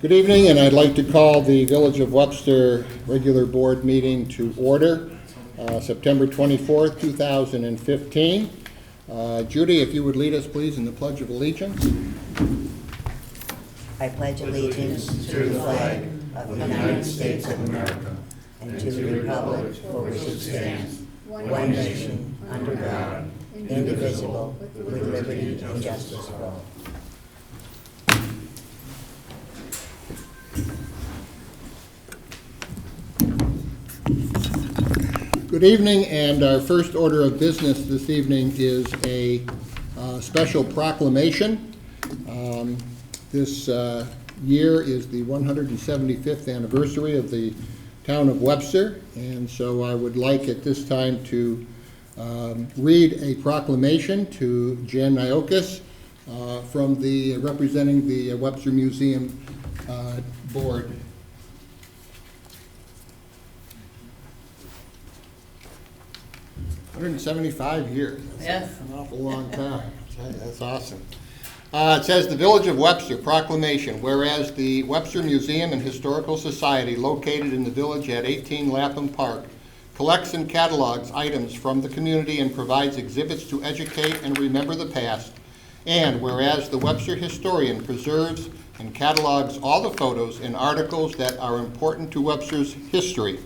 Good evening, and I'd like to call the Village of Webster regular board meeting to order, September 24th, 2015. Judy, if you would lead us, please, in the Pledge of Allegiance. I pledge allegiance to the flag of the United States of America and to the republic for which it stands, one nation, under God, indivisible, with liberty and justice for all. Good evening, and our first order of business this evening is a special proclamation. This year is the 175th anniversary of the town of Webster, and so I would like at this time to read a proclamation to Jen Iokis from the representing the Webster Museum Board. 175 years. That's an awful long time. That's awesome. It says, the Village of Webster proclamation, whereas the Webster Museum and Historical Society, located in the village at 18 Lapham Park, collects and catalogs items from the community and provides exhibits to educate and remember the past. And whereas the Webster historian preserves and catalogs all the photos and articles that are important to Webster's history.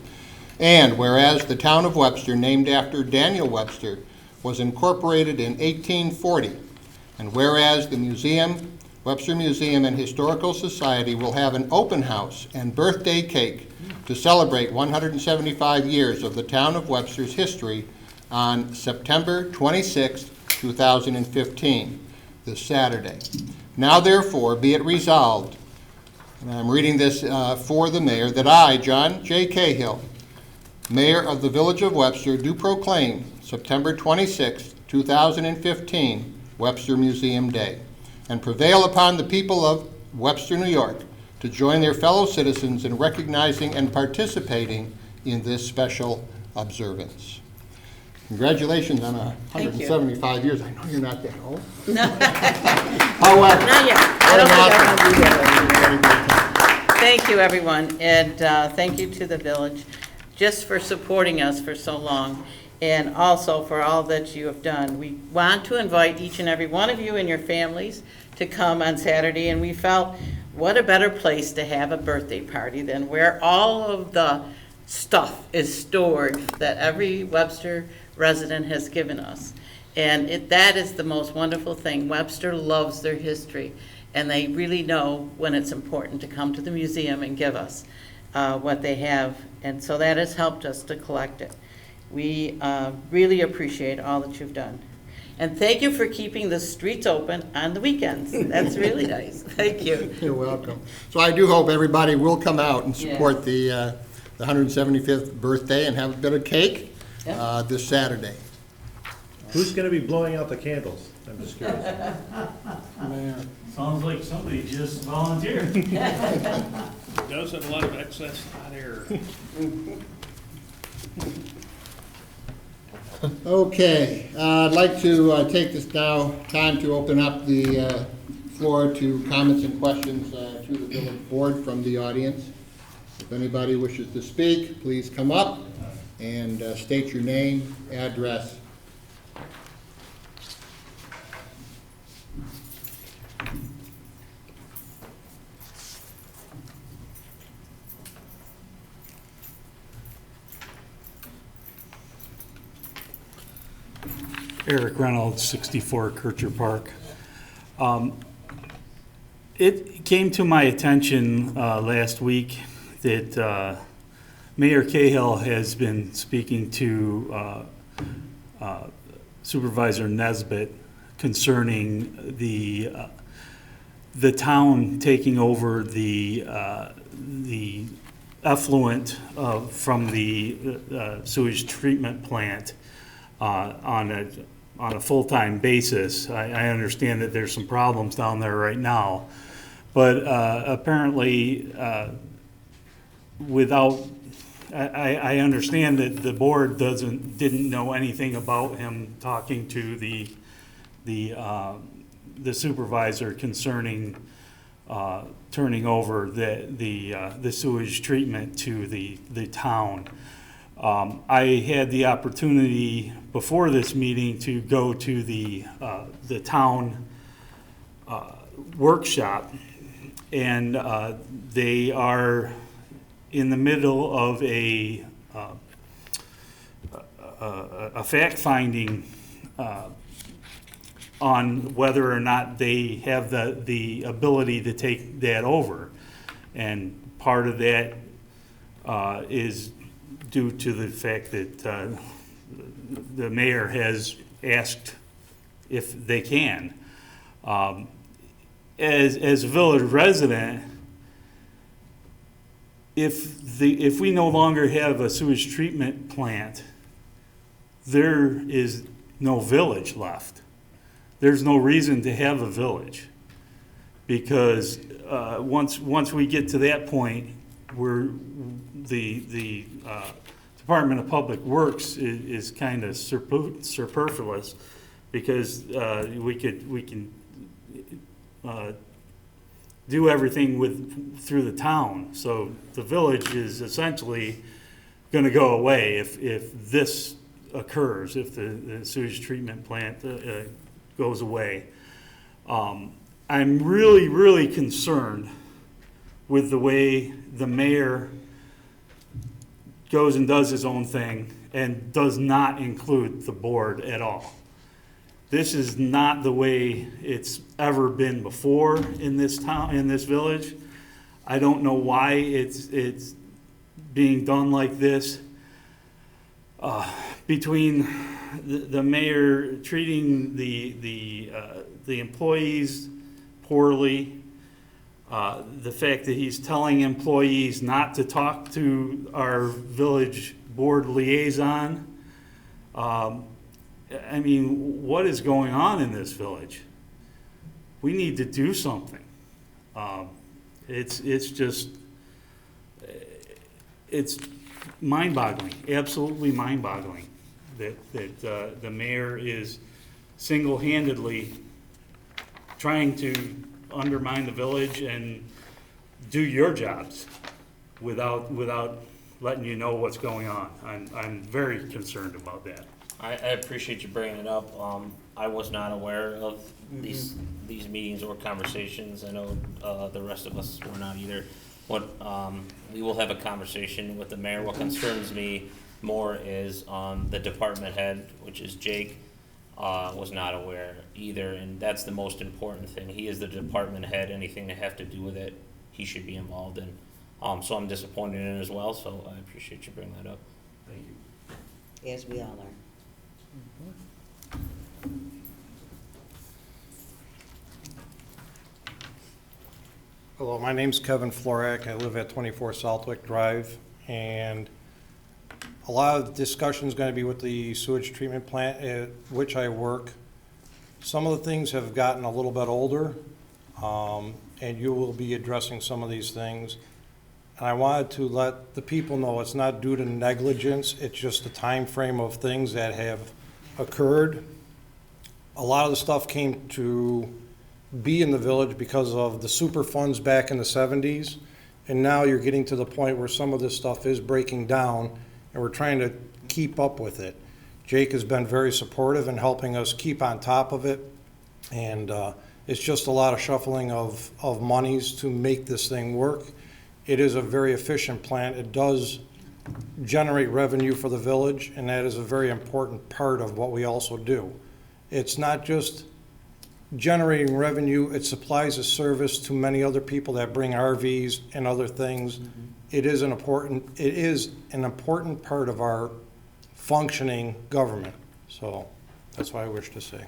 And whereas the town of Webster, named after Daniel Webster, was incorporated in 1840, and whereas the museum, Webster Museum and Historical Society, will have an open house and birthday cake to celebrate 175 years of the town of Webster's history on September 26, 2015, this Saturday. Now therefore be it resolved, and I'm reading this for the mayor, that I, John J. Cahill, Mayor of the Village of Webster, do proclaim September 26, 2015, Webster Museum Day, and prevail upon the people of Webster, New York, to join their fellow citizens in recognizing and participating in this special observance. Congratulations on 175 years. I know you're not that old. No. However, Not yet. I don't think I'm gonna do that. Thank you, everyone, and thank you to the village just for supporting us for so long, and also for all that you have done. We want to invite each and every one of you and your families to come on Saturday, and we felt what a better place to have a birthday party than where all of the stuff is stored that every Webster resident has given us. And that is the most wonderful thing. Webster loves their history, and they really know when it's important to come to the museum and give us what they have, and so that has helped us to collect it. We really appreciate all that you've done. And thank you for keeping the streets open on the weekends. That's really nice. Thank you. You're welcome. So I do hope everybody will come out and support the 175th birthday and have a bit of cake this Saturday. Who's going to be blowing out the candles? I'm just curious. Man. Sounds like somebody just volunteered. Does have a lot of excess hot air. Okay, I'd like to take this time to open up the floor to comments and questions to the village board from the audience. If anybody wishes to speak, please come up and state your name, address. Eric Reynolds, 64 Kircher Park. It came to my attention last week that Mayor Cahill has been speaking to Supervisor Nesbitt concerning the town taking over the effluent from the sewage treatment plant on a full-time basis. I understand that there's some problems down there right now, but apparently I understand that the board didn't know anything about him talking to the supervisor concerning turning over the sewage treatment to the town. I had the opportunity before this meeting to go to the town workshop, and they are in the middle of a fact-finding on whether or not they have the ability to take that over. And part of that is due to the fact that the mayor has asked if they can. As a village resident, if we no longer have a sewage treatment plant, there is no village left. There's no reason to have a village, because once we get to that point, where the Department of Public Works is kind of superfluous, because we can do everything through the town. So the village is essentially going to go away if this occurs, if the sewage treatment plant goes away. I'm really, really concerned with the way the mayor goes and does his own thing and does not include the board at all. This is not the way it's ever been before in this town, in this village. I don't know why it's being done like this. Between the mayor treating the employees poorly, the fact that he's telling employees not to talk to our village board liaison. I mean, what is going on in this village? We need to do something. It's just, it's mind-boggling, absolutely mind-boggling that the mayor is single-handedly trying to undermine the village and do your jobs without letting you know what's going on. I'm very concerned about that. I appreciate you bringing it up. I was not aware of these meetings or conversations. I know the rest of us were not either. We will have a conversation with the mayor. What concerns me more is the department head, which is Jake, was not aware either, and that's the most important thing. He is the department head. Anything that have to do with it, he should be involved in. So I'm disappointed in it as well, so I appreciate you bringing that up. Thank you. As we all are. Hello, my name's Kevin Florak. I live at 24 Southwick Drive, and a lot of the discussion is going to be with the sewage treatment plant at which I work. Some of the things have gotten a little bit older, and you will be addressing some of these things. And I wanted to let the people know it's not due to negligence, it's just the time frame of things that have occurred. A lot of the stuff came to be in the village because of the super funds back in the 70s, and now you're getting to the point where some of this stuff is breaking down, and we're trying to keep up with it. Jake has been very supportive in helping us keep on top of it, and it's just a lot of shuffling of monies to make this thing work. It is a very efficient plant. It does generate revenue for the village, and that is a very important part of what we also do. It's not just generating revenue, it supplies a service to many other people that bring RVs and other things. It is an important part of our functioning government. So that's what I wish to say.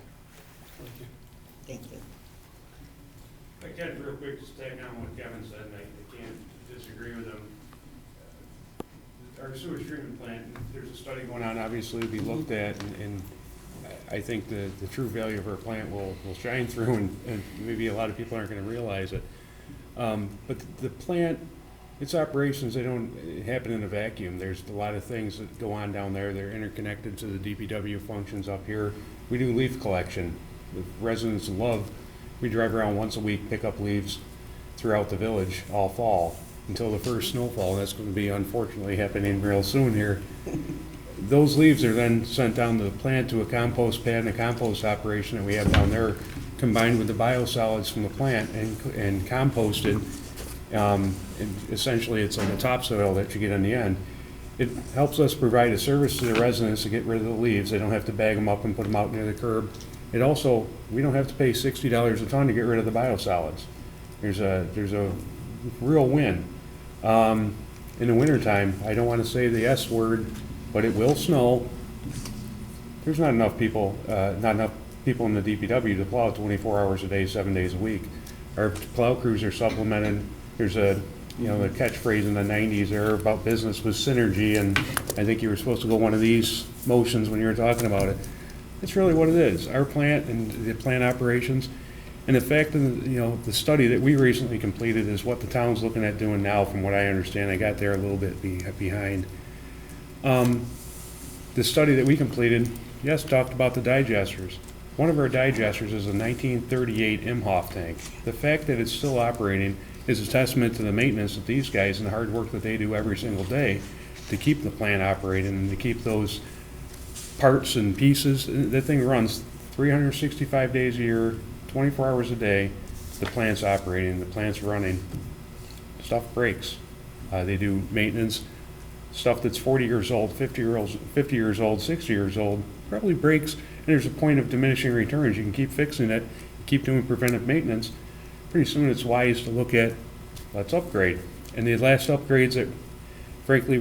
Thank you. I can real quick just tag on what Kevin said, and I can't disagree with him. Our sewage treatment plant, there's a study going on, obviously, to be looked at, and I think the true value of our plant will shine through, and maybe a lot of people aren't going to realize it. But the plant, its operations, they don't happen in a vacuum. There's a lot of things that go on down there. They're interconnected to the DPW functions up here. We do leaf collection. The residents love, we drive around once a week, pick up leaves. throughout the village all fall until the first snowfall, and that's going to be unfortunately happening real soon here. Those leaves are then sent down to the plant to a compost pad and a compost operation that we have down there, combined with the biosolids from the plant and composted. And essentially, it's like a topsoil that you get in the end. It helps us provide a service to the residents to get rid of the leaves. They don't have to bag them up and put them out near the curb. It also, we don't have to pay $60 a ton to get rid of the biosolids. There's a real win. In the wintertime, I don't want to say the S word, but it will snow. There's not enough people in the DPW to plow 24 hours a day, 7 days a week. Our plow crews are supplemented. There's the catchphrase in the 90s there about business was synergy, and I think you were supposed to go one of these motions when you were talking about it. It's really what it is. Our plant and the plant operations, and the fact that, the study that we recently completed is what the town's looking at doing now, from what I understand. I got there a little bit behind. The study that we completed, yes, talked about the digesters. One of our digesters is a 1938 Imhoff tank. The fact that it's still operating is a testament to the maintenance of these guys and the hard work that they do every single day to keep the plant operating and to keep those parts and pieces. That thing runs 365 days a year, 24 hours a day. The plant's operating, the plant's running. Stuff breaks. They do maintenance. Stuff that's 40 years old, 50 years old, 60 years old, probably breaks, and there's a point of diminishing returns. You can keep fixing it, keep doing preventive maintenance. Pretty soon it's wise to look at, let's upgrade. And the last upgrades that, frankly,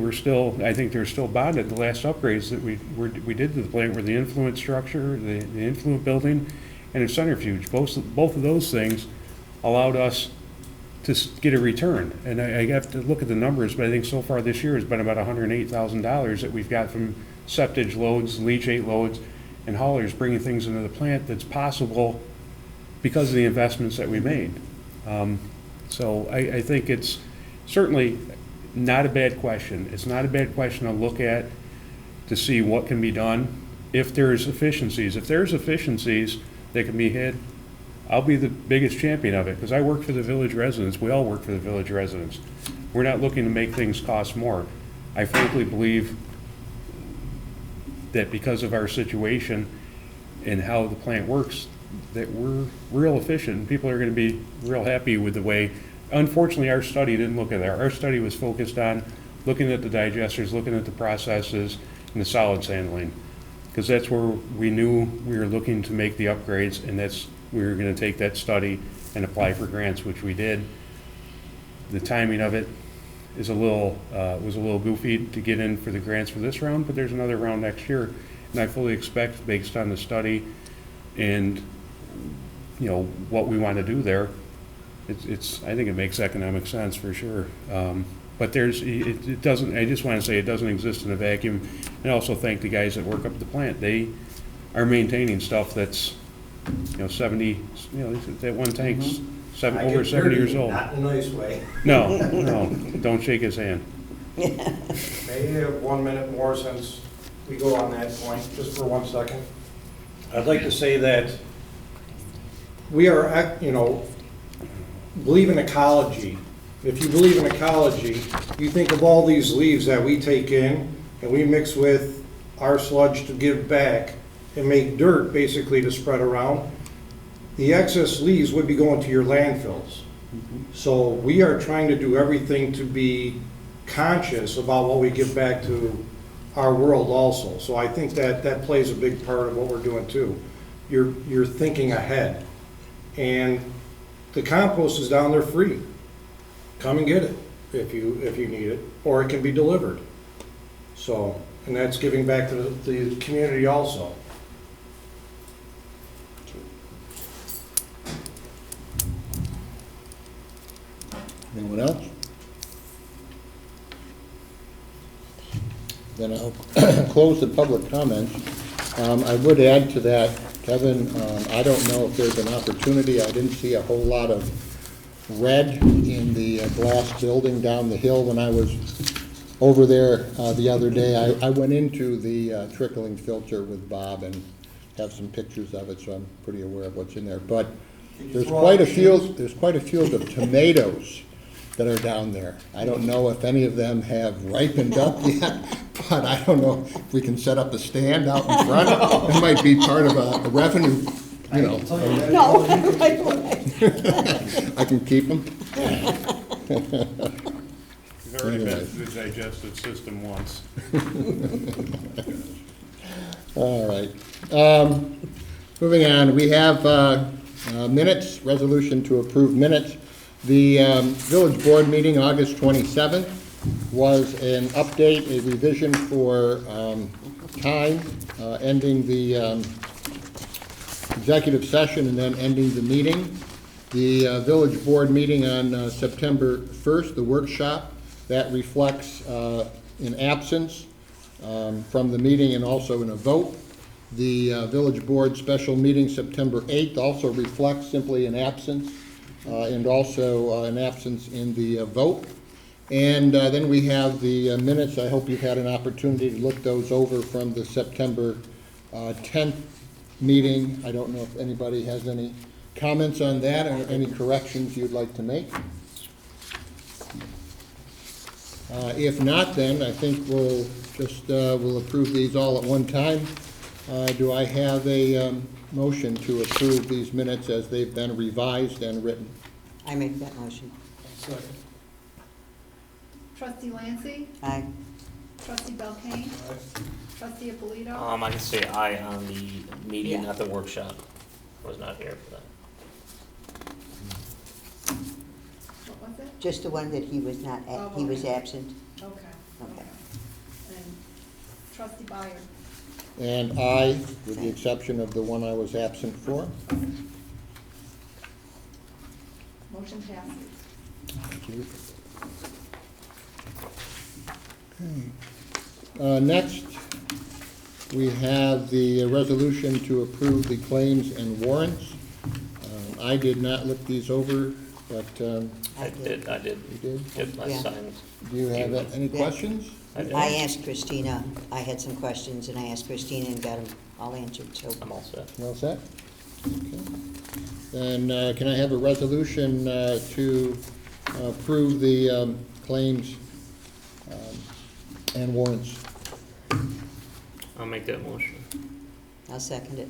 I think they're still bonded. The last upgrades that we did to the plant were the influent structure, the influent building, and a centrifuge. Both of those things allowed us to get a return. And I have to look at the numbers, but I think so far this year has been about $108,000 that we've got from septage loads, leachate loads, and haulers bringing things into the plant that's possible because of the investments that we made. So I think it's certainly not a bad question. It's not a bad question to look at to see what can be done if there's efficiencies. If there's efficiencies that can be hit, I'll be the biggest champion of it because I work for the village residents. We all work for the village residents. We're not looking to make things cost more. I frankly believe that because of our situation and how the plant works, that we're real efficient and people are going to be real happy with the way. Unfortunately, our study didn't look at that. Our study was focused on looking at the digesters, looking at the processes, and the solids handling, because that's where we knew we were looking to make the upgrades, and we were going to take that study and apply for grants, which we did. The timing of it is was a little goofy to get in for the grants for this round, but there's another round next year, and I fully expect, based on the study and what we want to do there, I think it makes economic sense for sure. But it doesn't. I just want to say it doesn't exist in a vacuum, and also thank the guys that work up at the plant. They are maintaining stuff that's 70. That one tank's over 70 years old. Not in a nice way. No, don't shake his hand. May I have 1 minute more since we go on that point, just for 1 second? I'd like to say that we are, believe in ecology. If you believe in ecology, you think of all these leaves that we take in and we mix with our sludge to give back and make dirt basically to spread around. The excess leaves would be going to your landfills. So we are trying to do everything to be conscious about what we give back to our world also. So I think that plays a big part of what we're doing too. You're thinking ahead. And the compost is down there free. Come and get it if you need it, or it can be delivered. So, and that's giving back to the community also. Anyone else? Then I'll close the public comments. I would add to that, Kevin, I don't know if there's an opportunity. I didn't see a whole lot of red in the glass building down the hill when I was over there the other day. I went into the trickling filter with Bob and have some pictures of it, so I'm pretty aware of what's in there. But There's quite a field of tomatoes that are down there. I don't know if any of them have ripened up yet, but I don't know if we can set up a stand out in front. It might be part of a revenue, you know. No, right away. I can keep them. We've already been through the digestive system once. All right. Moving on, we have minutes, resolution to approve minutes. The village board meeting, August 27th, was an update, a revision for time, ending the executive session and then ending the meeting. The village board meeting on September 1st, the workshop, that reflects an absence from the meeting and also in a vote. The village board special meeting September 8th also reflects simply an absence and also an absence in the vote. And then we have the minutes. I hope you've had an opportunity to look those over from the September 10th meeting. I don't know if anybody has any comments on that or any corrections you'd like to make. If not, then I think we'll just we'll approve these all at one time. Do I have a motion to approve these minutes as they've been revised and written? I make that motion. Trustee Lancy, Aye. trustee Belkane, trustee Abolito, I can say aye on the meeting, Yeah. not the workshop. I was not here for that. what was it? Just the one that he was not, he was absent. Okay. Okay. And trustee Byer. And I, with the exception of the one I was absent for. Motion passes. Thank you. Next, we have the resolution to approve the claims and warrants. I did not look these over, but I did. you did? Yep, I Yeah. signed. Do you have any Yeah. questions? I did. I asked Christina, I had some questions, and I asked Christina and got them all answered, so. I'm all set. You all set? Okay. Then can I have a resolution to approve the claims and warrants? I'll make that motion. I'll second it.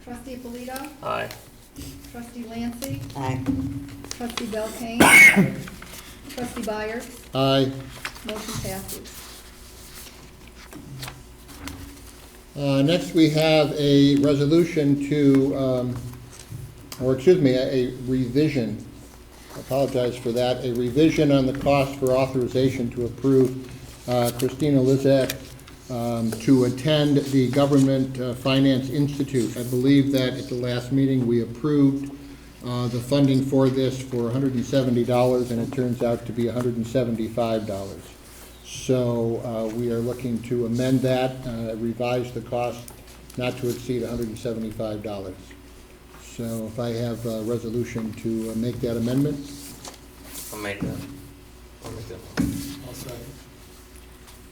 Trustee Abolito, Aye. trustee Lancy, Aye. trustee Belkane, trustee Byer. Aye. Motion passes. Next, we have a resolution to, or excuse me, a revision. I apologize for that. A revision on the cost for authorization to approve Christina Lizak to attend the Government Finance Institute. I believe that at the last meeting, we approved the funding for this for $170, and it turns out to be $175. So we are looking to amend that, revise the cost not to exceed $175. So if I have a resolution to make that amendment? I'll make that.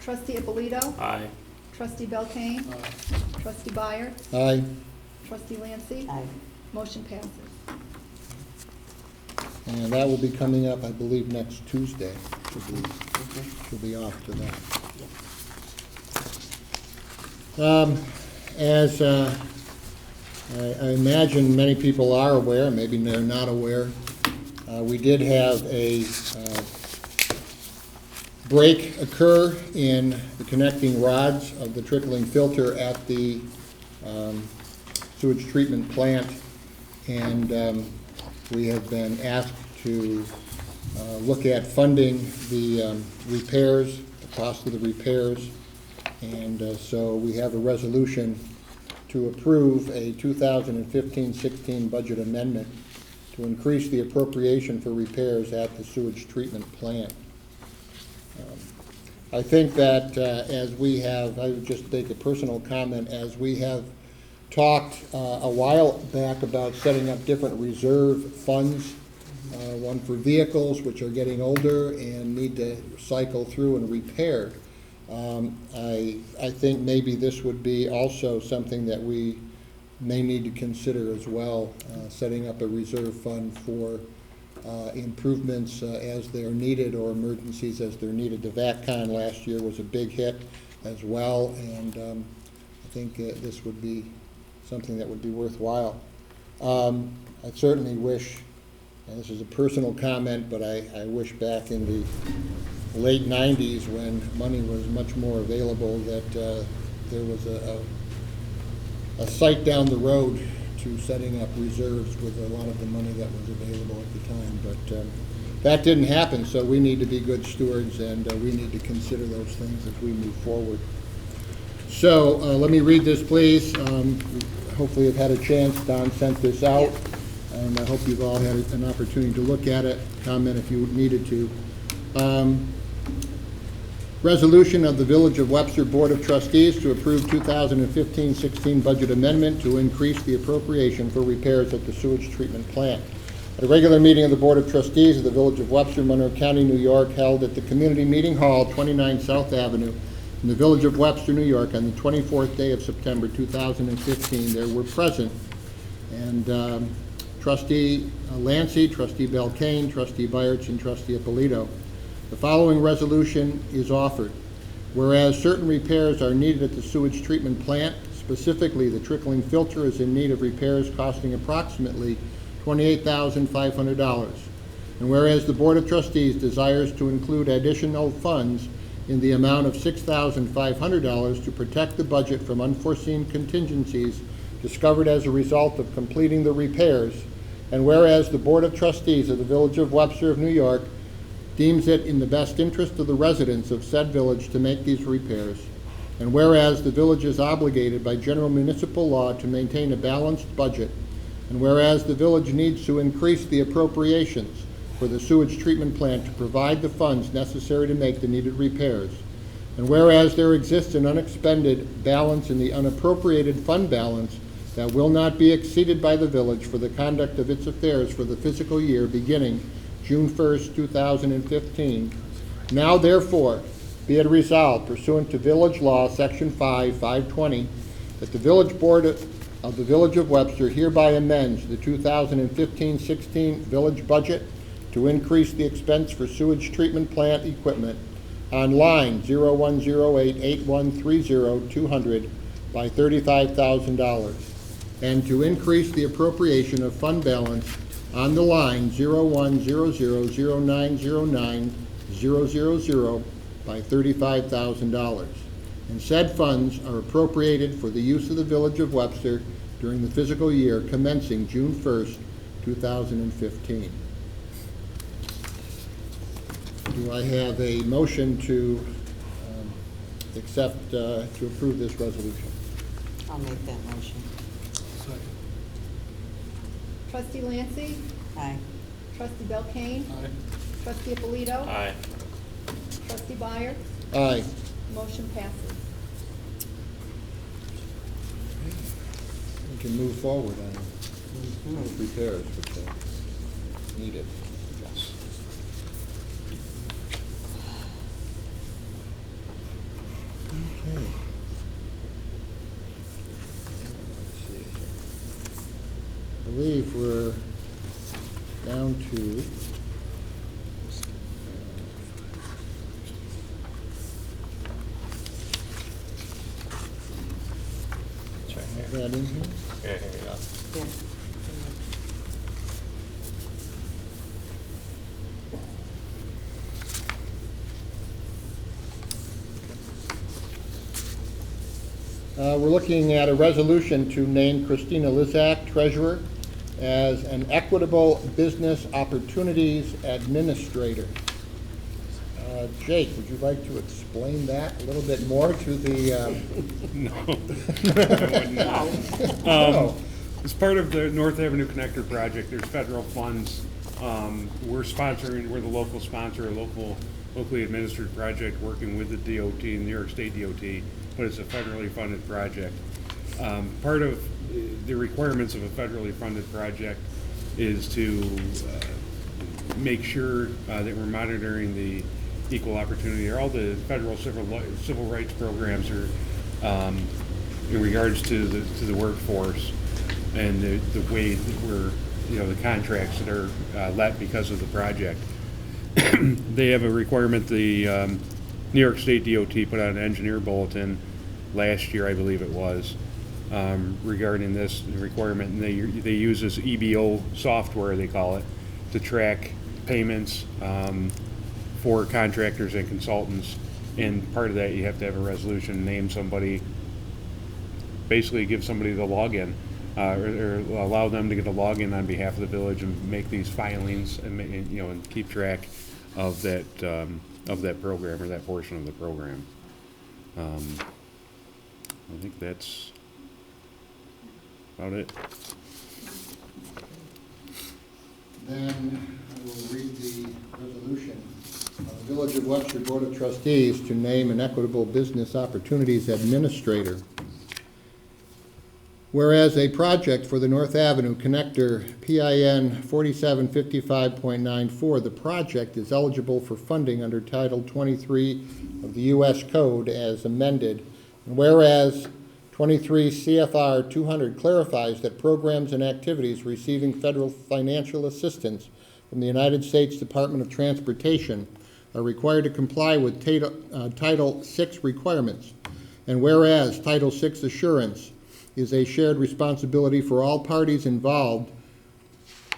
Trustee Abolito, Aye. trustee Belkane, trustee Byer, Aye. trustee Lancy. Aye. Motion passes. And that will be coming up, I believe, next Tuesday. She'll be off to that. As I imagine many people are aware, maybe they're not aware, we did have a break occur in the connecting rods of the trickling filter at the sewage treatment plant, and we have been asked to look at funding the repairs, the cost of the repairs, and so we have a resolution to approve a 2015-16 budget amendment to increase the appropriation for repairs at the sewage treatment plant. I think that as we have, I would just make a personal comment, as we have talked a while back about setting up different reserve funds, one for vehicles which are getting older and need to cycle through and repair. I think maybe this would be also something that we may need to consider as well, setting up a reserve fund for improvements as they're needed or emergencies as they're needed. The VACCON last year was a big hit as well, and I think this would be something that would be worthwhile. I certainly wish, and this is a personal comment, but I wish back in the late 90s when money was much more available that there was a site down the road to setting up reserves with a lot of the money that was available at the time. But that didn't happen, so we need to be good stewards, and we need to consider those things as we move forward. So let me read this, please. Hopefully you've had a chance. Don sent this out, and I hope you've all had an opportunity to look at it, comment if you needed to. Resolution of the Village of Webster Board of Trustees to approve 2015-16 budget amendment to increase the appropriation for repairs at the sewage treatment plant. At a regular meeting of the Board of Trustees of the Village of Webster, Monroe County, New York, held at the Community Meeting Hall, 29 South Avenue, in the Village of Webster, New York, on the 24th day of September 2015, there were present, and Trustee Lancy, Trustee Belkane, Trustee Byerts, and Trustee Ippolito. The following resolution is offered. Whereas certain repairs are needed at the sewage treatment plant, specifically the trickling filter is in need of repairs costing approximately $28,500. And whereas the Board of Trustees desires to include additional funds in the amount of $6,500 to protect the budget from unforeseen contingencies discovered as a result of completing the repairs, and whereas the Board of Trustees of the Village of Webster of New York deems it in the best interest of the residents of said village to make these repairs, and whereas the village is obligated by general municipal law to maintain a balanced budget, and whereas the village needs to increase the appropriations for the sewage treatment plant to provide the funds necessary to make the needed repairs, and whereas there exists an unexpended balance in the unappropriated fund balance that will not be exceeded by the village for the conduct of its affairs for the fiscal year beginning June 1st, 2015. Now therefore, be it resolved pursuant to Village Law, Section 520, that the Village Board of the Village of Webster hereby amends the 2015-16 village budget to increase the expense for sewage treatment plant equipment on line 0108-8130-200 by $35,000, and to increase the appropriation of fund balance on the line 01000909-000 by $35,000. And said funds are appropriated for the use of the Village of Webster during the fiscal year commencing June 1st, 2015. Do I have a motion to accept, to approve this resolution? I'll make that motion. Trustee Lancy? Aye. Trustee Belkane? Trustee Ippolito? Aye. Trustee Byers? Aye. Motion passes. We can move forward on those repairs which are needed. Yes. Okay. Let's see. I believe we're down to have that in here? Yeah, here we go. Yeah. We're looking at a resolution to name Christina Lizak, Treasurer, as an Equitable Business Opportunities Administrator. Jake, would you like to explain that a little bit more to the? No. As part of the North Avenue Connector project, there's federal funds. We're the local sponsor, a locally administered project working with the DOT, New York State DOT, but it's a federally funded project. Part of the requirements of a federally funded project is to make sure that we're monitoring the equal opportunity, or all the federal civil rights programs are in regards to the workforce. and the way that we're, the contracts that are let because of the project. They have a requirement, the New York State DOT put out an engineer bulletin last year, I believe it was, regarding this requirement, and they use this EBO software, they call it, to track payments for contractors and consultants. And part of that, you have to have a resolution, name somebody, basically give somebody the login, or allow them to get a login on behalf of the village and make these filings and keep track of that program or that portion of the program. I think that's about it. Then I will read the resolution of the Village of Webster Board of Trustees to name an Equitable Business Opportunities Administrator. Whereas a project for the North Avenue Connector PIN 4755.94, the project is eligible for funding under Title 23 of the U.S. Code as amended. And whereas 23 CFR 200 clarifies that programs and activities receiving federal financial assistance from the United States Department of Transportation are required to comply with Title VI requirements. And whereas Title VI assurance is a shared responsibility for all parties involved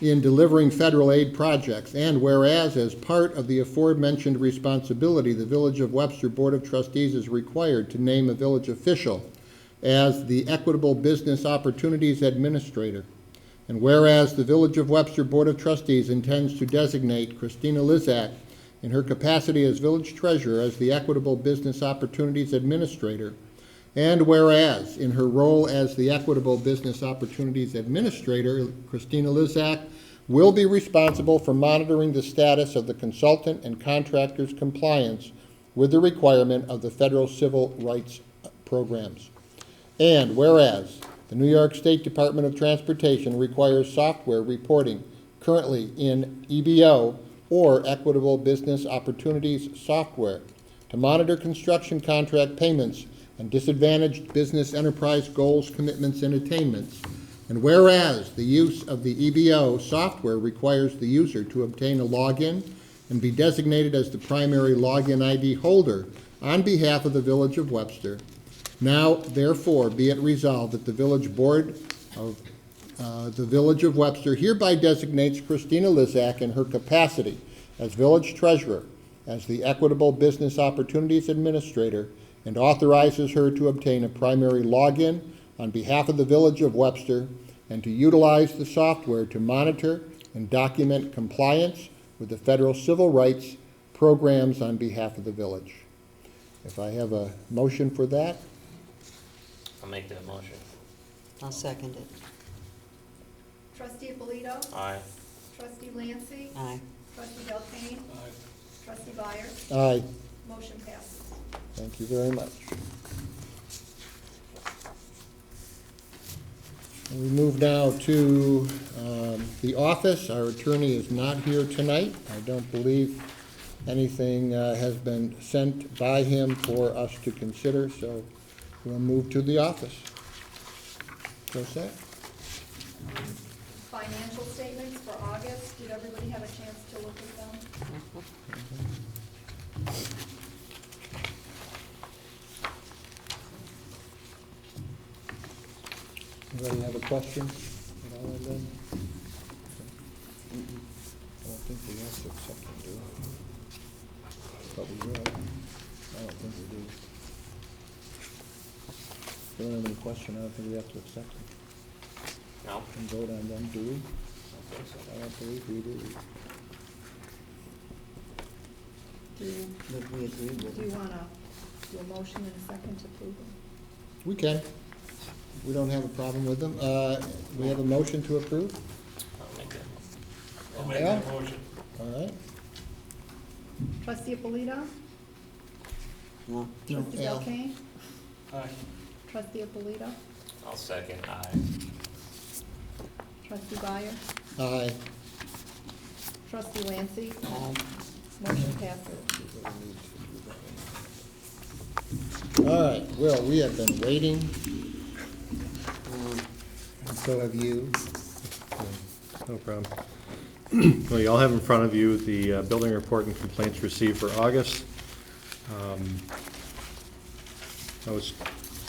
in delivering federal aid projects. And whereas, as part of the aforementioned responsibility, the Village of Webster Board of Trustees is required to name a village official as the Equitable Business Opportunities Administrator. And whereas the Village of Webster Board of Trustees intends to designate Christina Lizak in her capacity as Village Treasurer as the Equitable Business Opportunities Administrator. And whereas, in her role as the Equitable Business Opportunities Administrator, Christina Lizak will be responsible for monitoring the status of the consultant and contractor's compliance with the requirement of the federal civil rights programs. And whereas, the New York State Department of Transportation requires software reporting currently in EBO or Equitable Business Opportunities software to monitor construction contract payments and disadvantaged business enterprise goals, commitments, and attainments. And whereas the use of the EBO software requires the user to obtain a login and be designated as the primary login ID holder on behalf of the Village of Webster, now therefore be it resolved that the Village Board of the Village of Webster hereby designates Christina Lizak in her capacity as Village Treasurer as the Equitable Business Opportunities Administrator and authorizes her to obtain a primary login on behalf of the Village of Webster and to utilize the software to monitor and document compliance with the federal civil rights programs on behalf of the village. If I have a motion for that? I'll make that motion. I'll second it. Trustee Alito? Aye. Trustee Lancy? Aye. Trustee Belkane? Trustee Byers? Aye. Motion passes. Thank you very much. And we move now to the office. Our attorney is not here tonight. I don't believe anything has been sent by him for us to consider, so we'll move to the office. What's that? Financial statements for August. Did everybody have a chance to look at them? Anybody have a question at all of them? I don't think we have to accept them, do we? But we will. I don't think we do. If we don't have any question, I don't think we have to accept them No? and vote on them, do we? I don't think so. I don't believe we do. Do you, Would we agree with do it? you want to do a motion in a second to approve them? We can. We don't have a problem with them. We have a motion to approve? I'll make that motion. I'll make Yeah. that motion. All right. Trustee Alito? No. Trustee Al. Belkane? Aye. Trustee Alito? I'll second. Aye. Trustee Byers? Aye. Trustee Lancy? Aye. Motion passes. All right, Will, we have been waiting so have you. No problem. Well, you all have in front of you the building report and complaints received for August. I was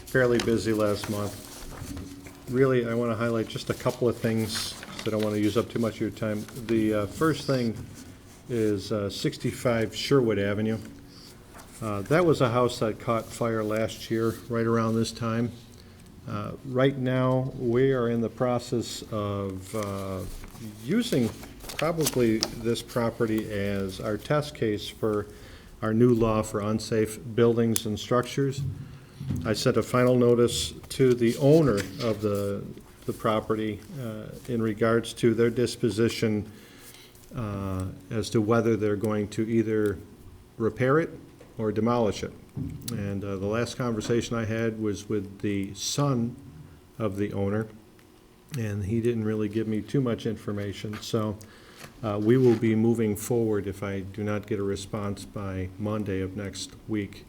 fairly busy last month. Really, I want to highlight just a couple of things, so I don't want to use up too much of your time. The first thing is 65 Sherwood Avenue. That was a house that caught fire last year, right around this time. Right now, we are in the process of using probably this property as our test case for our new law for unsafe buildings and structures. I sent a final notice to the owner of the property in regards to their disposition as to whether they're going to either repair it or demolish it. And the last conversation I had was with the son of the owner, and he didn't really give me too much information. So we will be moving forward if I do not get a response by Monday of next week.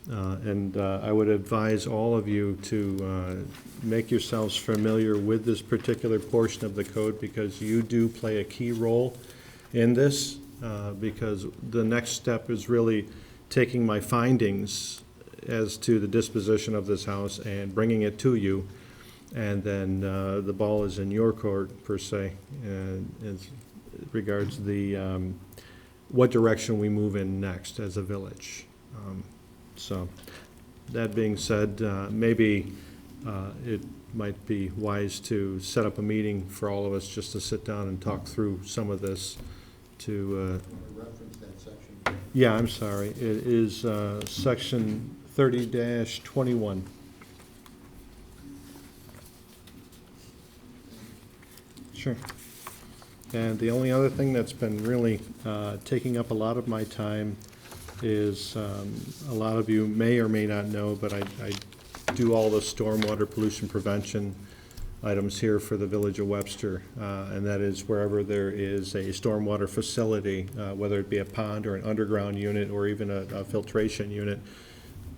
And I would advise all of you to make yourselves familiar with this particular portion of the code, because you do play a key role in this, because the next step is really taking my findings as to the disposition of this house and bringing it to you, and then the ball is in your court, per se, as regards the what direction we move in next as a village. So, that being said, maybe it might be wise to set up a meeting for all of us just to sit down and talk through some of this to, Reference that section. yeah, I'm sorry, it is section 30-21. Sure. And the only other thing that's been really taking up a lot of my time is, a lot of you may or may not know, but I do all the stormwater pollution prevention items here for the village of Webster, and that is wherever there is a stormwater facility, whether it be a pond or an underground unit or even a filtration unit.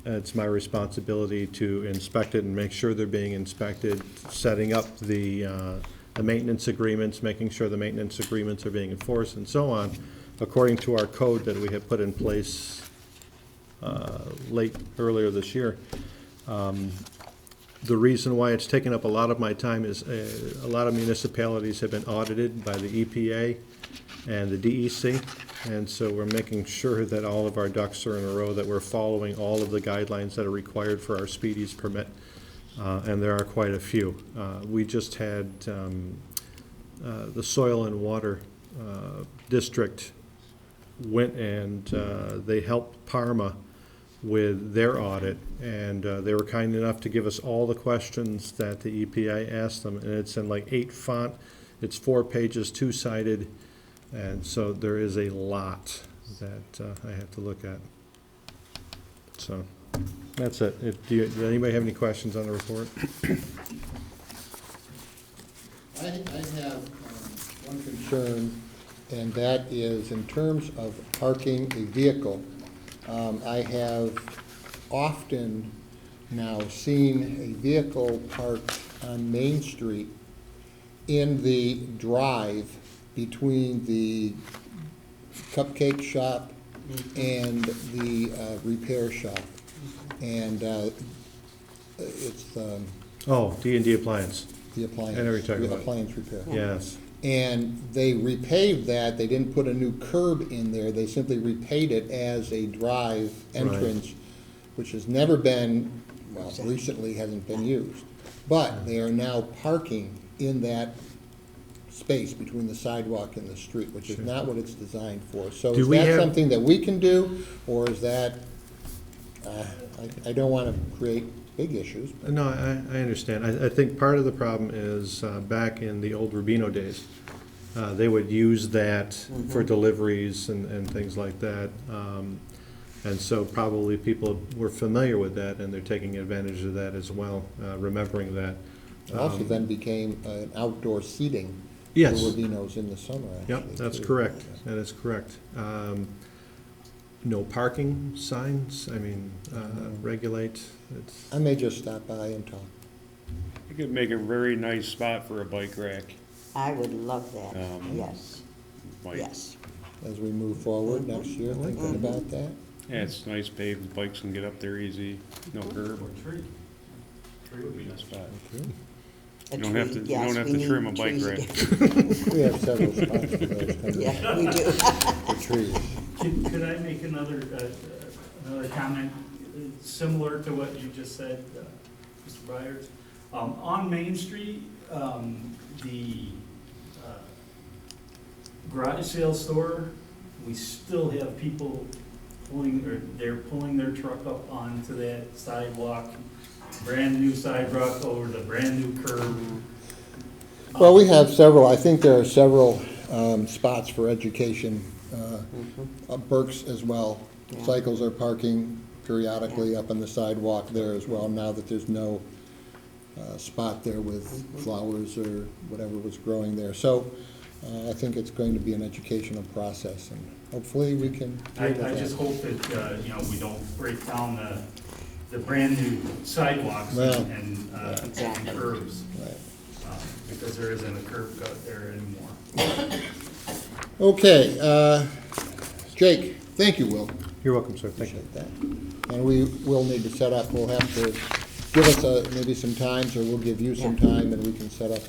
It's my responsibility to inspect it and make sure they're being inspected, setting up the maintenance agreements, making sure the maintenance agreements are being enforced, and so on, according to our code that we have put in place earlier this year. The reason why it's taken up a lot of my time is a lot of municipalities have been audited by the EPA and the DEC, and so we're making sure that all of our ducks are in a row, that we're following all of the guidelines that are required for our speedies permit, and there are quite a few. We just had the Soil and Water District went and they helped Parma with their audit, and they were kind enough to give us all the questions that the EPA asked them, and it's in like 8 font, it's 4 pages, 2-sided, and so there is a lot that I have to look at. So that's it. Does anybody have any questions on the report? I have one concern, and that is in terms of parking a vehicle. I have often now seen a vehicle parked on Main Street in the drive between the cupcake shop and the repair shop. And it's Oh, D&D Appliance. the appliance. I know what you're talking the about. appliance repair. Yes. And they repaved that, they didn't put a new curb in there, they simply repaved it as a drive entrance, which has never been, well, recently hasn't been used. But they are now parking in that space between the sidewalk and the street, which is not what it's designed for. So Do is we that have- something that we can do, or is that, I don't want to create big issues. No, I understand. I think part of the problem is back in the old Rubino days, they would use that for deliveries and things like that. And so probably people were familiar with that, and they're taking advantage of that as well, remembering that. It also then became an outdoor seating Yes. for Rubino's in the summer, actually. Yep, that's too. correct. That is correct. No parking signs, I mean, regulate, it's, I may just stop by and talk. It could make a very nice spot for a bike rack. I would love that, Um, yes, Might- yes. As we move forward next year, thinking about that. Yeah, it's nice paved, the bikes can get up there easy, no curb. Tree. Tree would be nice. Spot. A You don't have tree, to, you yes, don't have we to trim a need bike trees rack. again. We have several spots for those, Yeah, we do. for trees. Could I make another comment similar to what you just said, Mr. Byers? On Main Street, the garage sale store, we still have people they're pulling their truck up onto that sidewalk, brand new sidewalk over the brand new curb. Well, we have several, I think there are several spots for education, Burke's as well. Yeah. Cycles are parking periodically up on the sidewalk there as well, now that there's no spot there with flowers or whatever was growing there. So I think it's going to be an educational process, and hopefully we can I deal with just that. hope that, we don't break down the brand new sidewalks Well, and Exactly. curbs, Right. because there isn't a curb cut there anymore. Okay, Jake, thank you, Will. You're welcome, sir, thank you. Appreciate that. And we will need to set up, we'll have to give us maybe some times, or we'll give you some Yeah. time, and we can set up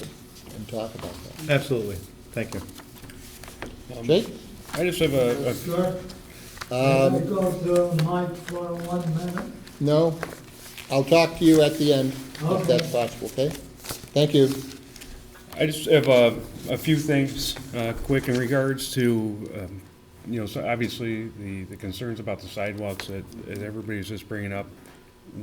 and talk about that. Absolutely, thank you. Jake? I just have a Sir, can I go to the mic for 1 minute? No? I'll talk to you at the end, if Okay. that's possible, okay? Thank you. I just have a few things, quick in regards to, so obviously the concerns about the sidewalks that everybody's just bringing up.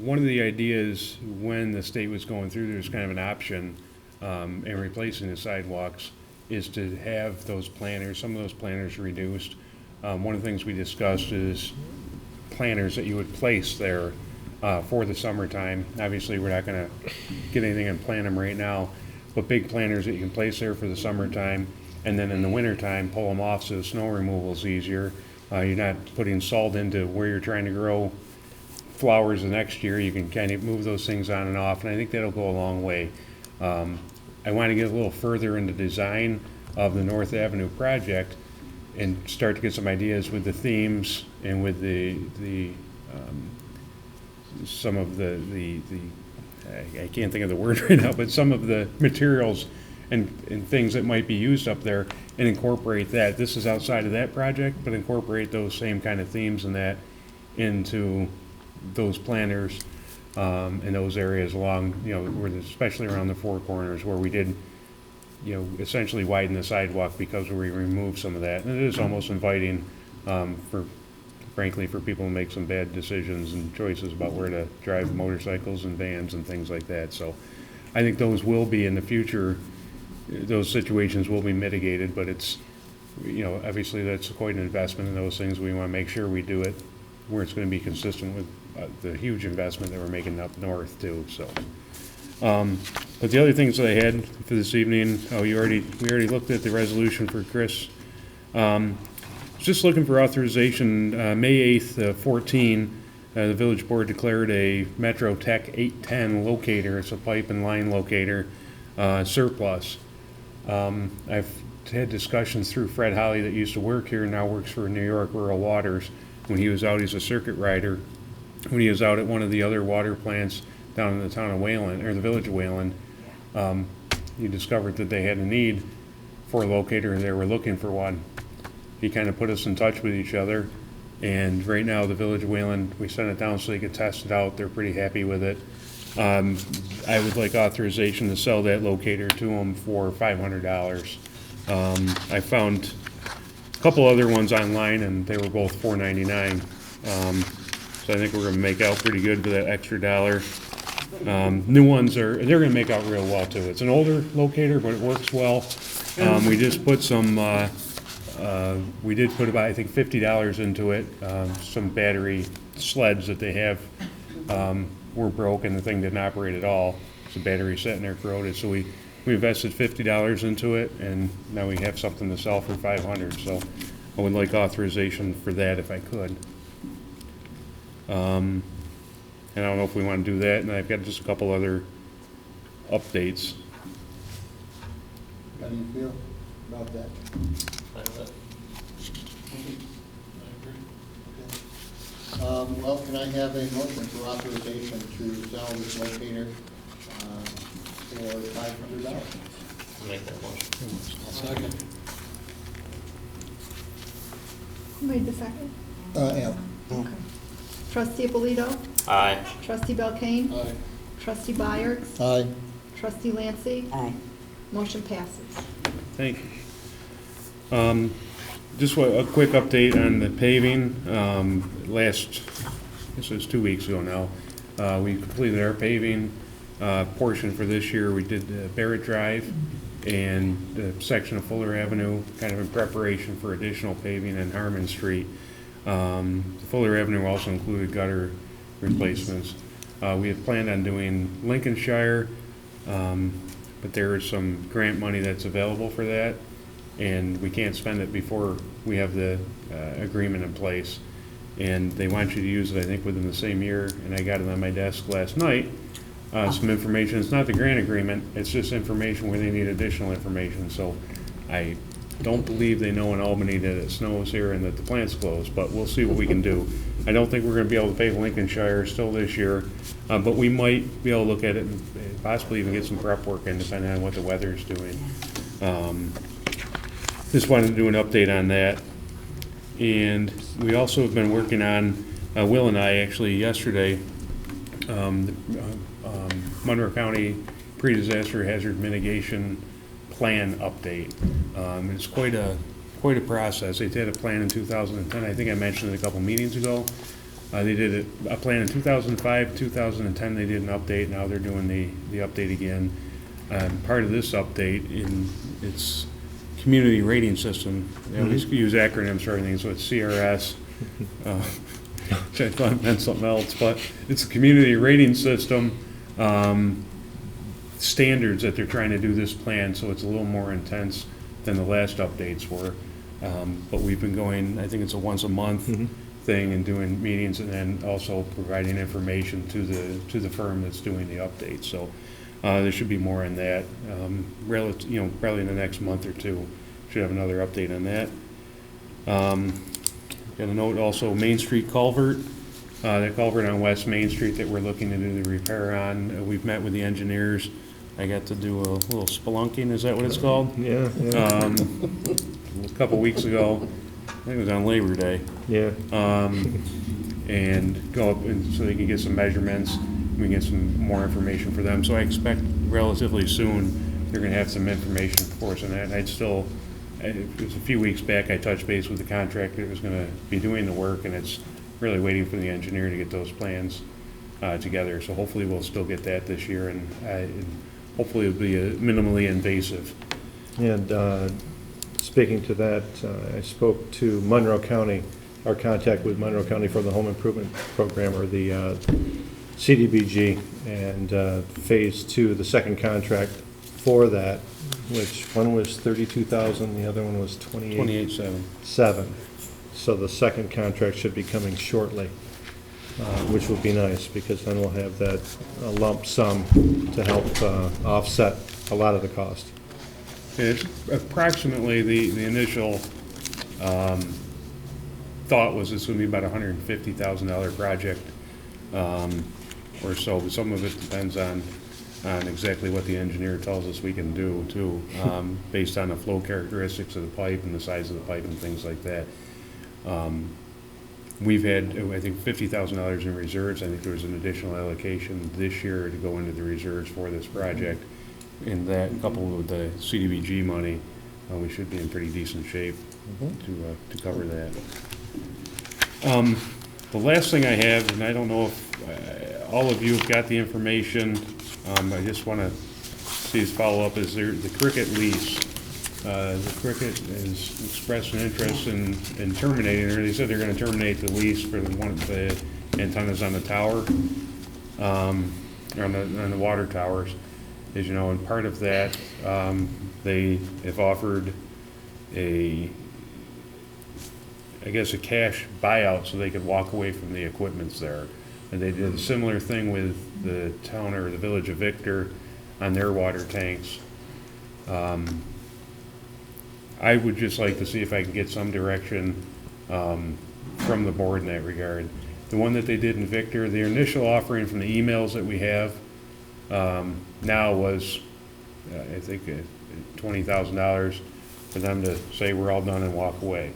One of the ideas when the state was going through, there's kind of an option in replacing the sidewalks is to have those planters, some of those planters reduced. One of the things we discussed is planters that you would place there for the summertime. Obviously, we're not gonna get anything and plant them right now, but big planters that you can place there for the summertime, and then in the wintertime, pull them off so the snow removal is easier. You're not putting salt into where you're trying to grow flowers the next year. You can kind of move those things on and off, and I think that'll go a long way. I want to get a little further into design of the North Avenue project and start to get some ideas with the themes and with some of the I can't think of the word right now, but some of the materials and things that might be used up there, and incorporate that. This is outside of that project, but incorporate those same kind of themes and that into those planters in those areas along, especially around the four corners where we did, essentially widen the sidewalk because we removed some of that. And it is almost inviting frankly, for people to make some bad decisions and choices about where to drive motorcycles and vans and things like that. So I think those will be in the future, those situations will be mitigated, but it's, obviously that's quite an investment in those things. We want to make sure we do it where it's going to be consistent with the huge investment that we're making up north too, so. But the other things that I had for this evening, we already looked at the resolution for Chris. Just looking for authorization, May 8th, 14, the village board declared a Metro Tech 810 locator, it's a pipe and line locator, surplus. I've had discussions through Fred Holly that used to work here, now works for New York Rural Waters. When he was out, he's a circuit rider. When he was out at one of the other water plants down in the town of Wayland, or the village of Wayland, he discovered that they had a need for a locator and they were looking for one. He kind of put us in touch with each other, and right now the village of Wayland, we sent it down so they could test it out. They're pretty happy with it. I would like authorization to sell that locator to them for $500. I found a couple other ones online and they were both $4.99. So I think we're gonna make out pretty good with that extra dollar. New ones they're gonna make out real well too. It's an older locator, but it works well. We just put some, we did put about, I think, $50 into it. Some battery sleds that they have were broken. The thing didn't operate at all. So the battery sitting there corroded. So we invested $50 into it, and now we have something to sell for $500. So I would like authorization for that if I could. And I don't know if we want to do that. And I've got just a couple other updates. How do you feel about that? Well, can I have a motion for authorization to sell this locator for $500? Make that motion. I'll second. Who made the second? Al. Okay. Trustee Alito? Aye. Trustee Belkane? Aye. Trustee Byers? Aye. Trustee Lancy? Aye. Motion passes. Thank you. Just a quick update on the paving. This was 2 weeks ago now, we completed our paving portion for this year. We did Barrett Drive and the section of Fuller Avenue, kind of in preparation for additional paving in Harmon Street. Fuller Avenue also included gutter replacements. We had planned on doing Lincolnshire, but there is some grant money that's available for that, and we can't spend it before we have the agreement in place. And they want you to use it, I think, within the same year, and I got it on my desk last night. Some information, it's not the grant agreement, it's just information where they need additional information. So I don't believe they know in Albany that it snows here and that the plant's closed, but we'll see what we can do. I don't think we're gonna be able to pave Lincolnshire still this year, but we might be able to look at it and possibly even get some prep work in, depending on what the weather's doing. Just wanted to do an update on that. And we also have been working on, Will and I actually yesterday, Monroe County Pre-Disaster Hazard Mitigation Plan update. It's quite a process. They did a plan in 2010. I think I mentioned it a couple meetings ago. They did a plan in 2005, 2010. They did an update. Now they're doing the update again. Part of this update in its community rating system. They always use acronyms for everything, so it's CRS. Which I thought meant something else, but it's a community rating system standards that they're trying to do this plan, so it's a little more intense than the last updates were. But we've been going, I think it's a once a month thing, and doing meetings, and then also providing information to the firm that's doing the update. So there should be more on that. Probably in the next month or two, should have another update on that. Got a note also, Main Street culvert. The culvert on West Main Street that we're looking to do the repair on. We've met with the engineers. I got to do a little spelunking, is that what it's called? Yeah, A couple weeks ago. I think it was on Labor Day. yeah. And go up and so they can get some measurements. We can get some more information for them. So I expect relatively soon they're gonna have some information for us on that. And it was a few weeks back, I touched base with the contractor that was gonna be doing the work, and it's really waiting for the engineer to get those plans together. So hopefully we'll still get that this year, and hopefully it'll be minimally invasive. And speaking to that, I spoke to Monroe County, our contact with Monroe County for the Home Improvement Program, or the CDBG, and Phase 2, the second contract for that, which one was 32,000, the other one was 28.7. 7. So the second contract should be coming shortly, which will be nice, because then we'll have that lump sum to help offset a lot of the cost. It's approximately the initial thought was it's going to be about $150,000 project or so. But some of it depends on exactly what the engineer tells us we can do too, based on the flow characteristics of the pipe and the size of the pipe and things like that. We've had, I think, $50,000 in reserves. I think there was an additional allocation this year to go into the reserves for this project. And that, coupled with the CDBG money, we should be in pretty decent shape to cover that. The last thing I have, and I don't know if all of you have got the information, I just want to see his follow-up, is the cricket lease. The cricket has expressed an interest in terminating, or they said they're going to terminate the lease for one of the antennas on the tower, on the water towers. As you know, and part of that, they have offered a cash buyout so they could walk away from the equipments there. And they did a similar thing with the town or the village of Victor. on their water tanks. I would just like to see if I can get some direction from the board in that regard. The one that they did in Victor, the initial offering from the emails that we have now was, I think, $20,000 for them to say we're all done and walk away.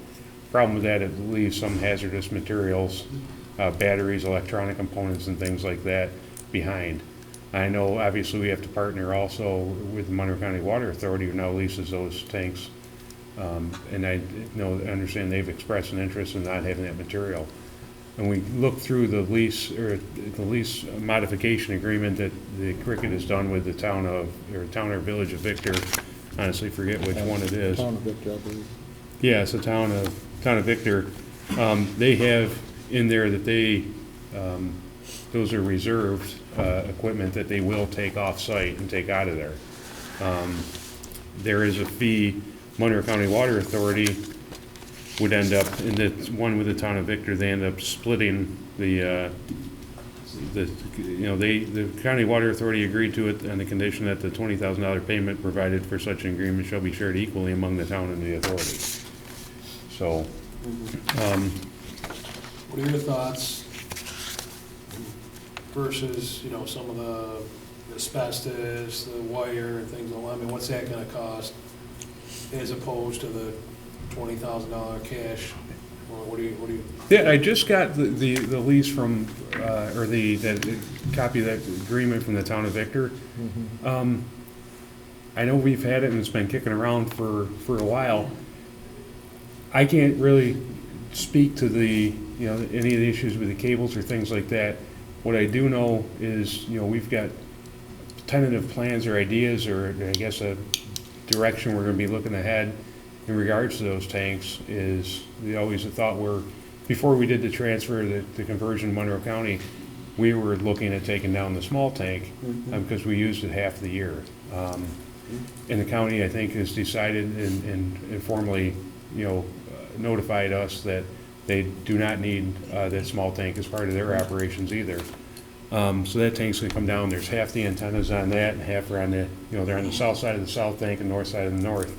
Problem with that, it leaves some hazardous materials, batteries, electronic components, and things like that behind. I know obviously we have to partner also with the Monroe County Water Authority, who now leases those tanks. And I understand they've expressed an interest in not having that material. And we look through the lease modification agreement that the Cricket has done with the town or village of Victor. Honestly, forget which one it is. Town of Victor, I believe. Yeah, it's the town of Victor. They have in there that those are reserved equipment that they will take off-site and take out of there. There is a fee. Monroe County Water Authority would end up, in the one with the town of Victor, they end up splitting the County Water Authority agreed to it on the condition that the $20,000 payment provided for such an agreement shall be shared equally among the town and the authority. So, what are your thoughts versus, some of the asbestos, the wire and things like that? I mean, what's that gonna cost as opposed to the $20,000 cash? Or what do you? yeah, I just got the lease from, or the copy of that agreement from the town of Victor. I know we've had it and it's been kicking around for a while. I can't really speak to any of the issues with the cables or things like that. What I do know is, we've got tentative plans or ideas, or I guess a direction we're gonna be looking ahead in regards to those tanks. Is we always thought before we did the transfer, the conversion in Monroe County, we were looking at taking down the small tank because we used it half the year. And the county, I think, has decided and formally, notified us that they do not need that small tank as part of their operations either. So that tank's gonna come down. There's half the antennas on that and half are on they're on the south side of the south tank and north side of the north.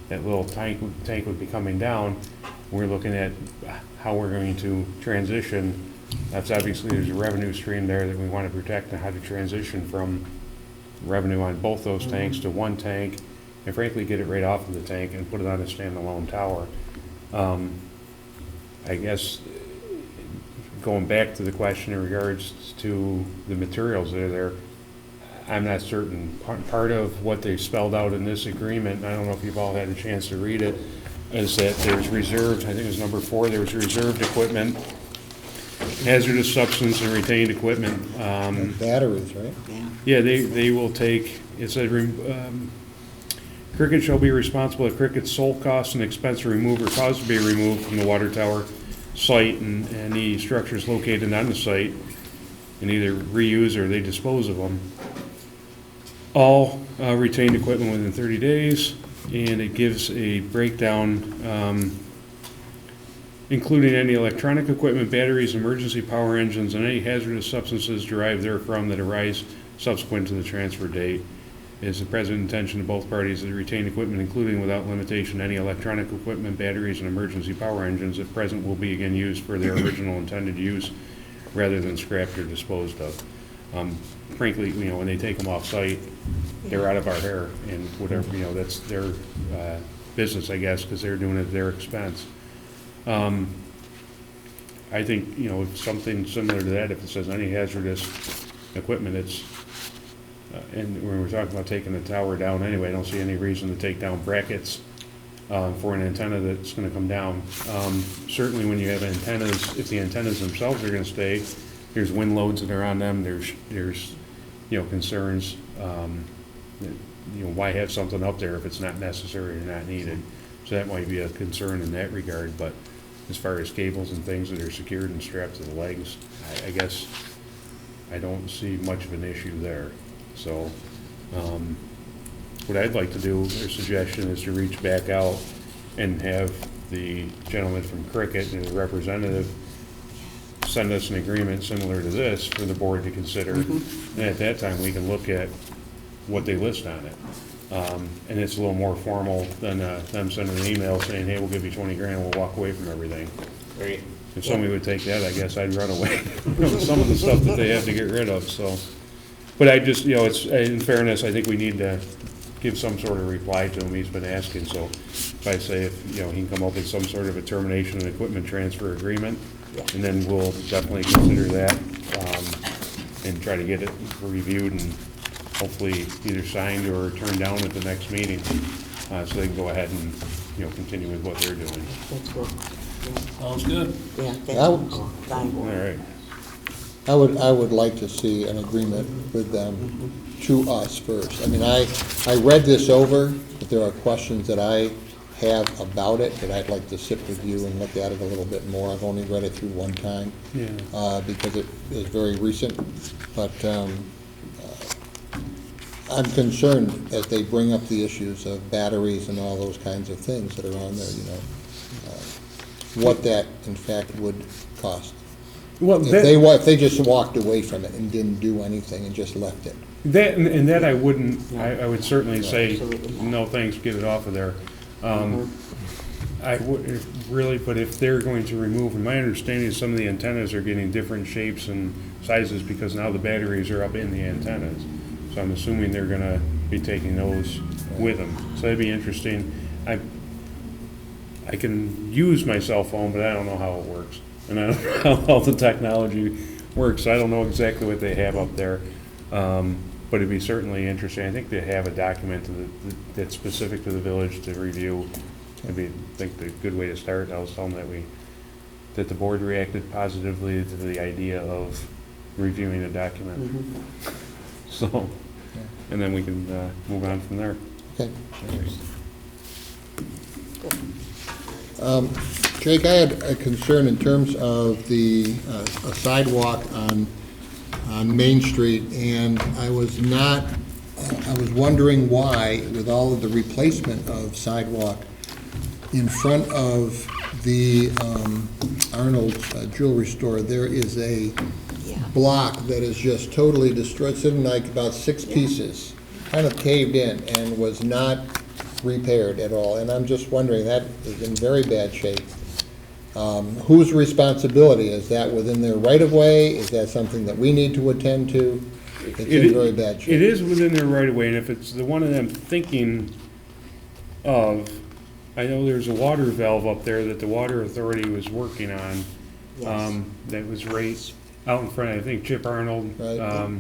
That little tank would be coming down. We're looking at how we're going to transition. That's obviously, there's a revenue stream there that we want to protect, and how to transition from revenue on both those tanks to one tank, and frankly, get it right off of the tank and put it on a standalone tower. I guess going back to the question in regards to the materials that are there, I'm not certain. Part of what they spelled out in this agreement, and I don't know if you've all had a chance to read it, is that there's reserved, I think it was number 4, there was reserved equipment, hazardous substance and retained equipment. Batteries, right? Yeah, they will take, it said, Cricket shall be responsible at Cricket's sole cost and expense to remove or cause to be removed from the water tower site and any structures located on the site, and either reuse or they dispose of them. All retained equipment within 30 days, and it gives a breakdown including any electronic equipment, batteries, emergency power engines, and any hazardous substances derived therefrom that arise subsequent to the transfer date. It is the present intention of both parties that the retained equipment, including without limitation any electronic equipment, batteries, and emergency power engines, at present will be again used for their original intended use rather than scrapped or disposed of. Frankly, when they take them off-site, they're out of our hair, and whatever, that's their business, I guess, because they're doing it at their expense. I think, something similar to that, if it says any hazardous equipment, it's, and when we're talking about taking the tower down anyway, I don't see any reason to take down brackets for an antenna that's gonna come down. Certainly when you have antennas, if the antennas themselves are gonna stay, there's wind loads that are on them, there's concerns, why have something up there if it's not necessary or not needed? So that might be a concern in that regard, but as far as cables and things that are secured and strapped to the legs, I guess I don't see much of an issue there. So what I'd like to do, their suggestion is to reach back out and have the gentleman from Cricket and the representative send us an agreement similar to this for the board to consider. And at that time, we can look at what they list on it. And it's a little more formal than them sending an email saying, hey, we'll give you 20 grand, we'll walk away from everything. Great. If somebody would take that, I guess I'd run away from some of the stuff that they have to get rid of, so. But I just, it's, in fairness, I think we need to give some sort of reply to him, he's been asking, so if I say, if, he can come up with some sort of a termination and equipment transfer agreement, and then we'll definitely consider that, and try to get it reviewed and hopefully either signed or turned down at the next meeting, so they can go ahead and, continue with what they're doing. That's good. Sounds good. Yeah, I would- that's fine. All right. I would like to see an agreement with them to us first. I mean, I read this over, but there are questions that I have about it that I'd like to sit with you and look at it a little bit more. I've only read it through one time, Yeah. because it is very recent, but I'm concerned as they bring up the issues of batteries and all those kinds of things that are on there, what that in fact would cost. Well, If they just walked away from it and didn't do anything and just left it. that I wouldn't, I would certainly say, Absolutely. no thanks, get it off of there. I would, really, but if they're going to remove, and my understanding is some of the antennas are getting different shapes and sizes because now the batteries are up in the antennas. So I'm assuming they're gonna be taking those with them. So that'd be interesting. I can use my cell phone, but I don't know how it works. And I don't know how all the technology works. I don't know exactly what they have up there. But it'd be certainly interesting. I think they have a document that's specific to the village to review. I think the good way to start, I was telling them that the board reacted positively to the idea of reviewing a document. So, and then we can move on from there. Okay. Jake, I had a concern in terms of a sidewalk on Main Street, and I was wondering why, with all of the replacement of sidewalk in front of the Arnold's Jewelry Store, there is a block that is just totally destroyed, sitting like about 6 pieces, kind of caved in and was not repaired at all. And I'm just wondering, that is in very bad shape. Whose responsibility? Is that within their right-of-way? Is that something that we need to attend to? It's in very bad shape. It is within their right of way, and if it's the one of them thinking of, I know there's a water valve up there that the water authority was working on. Yes. That was right out in front of, I think, Chip Arnold. Right.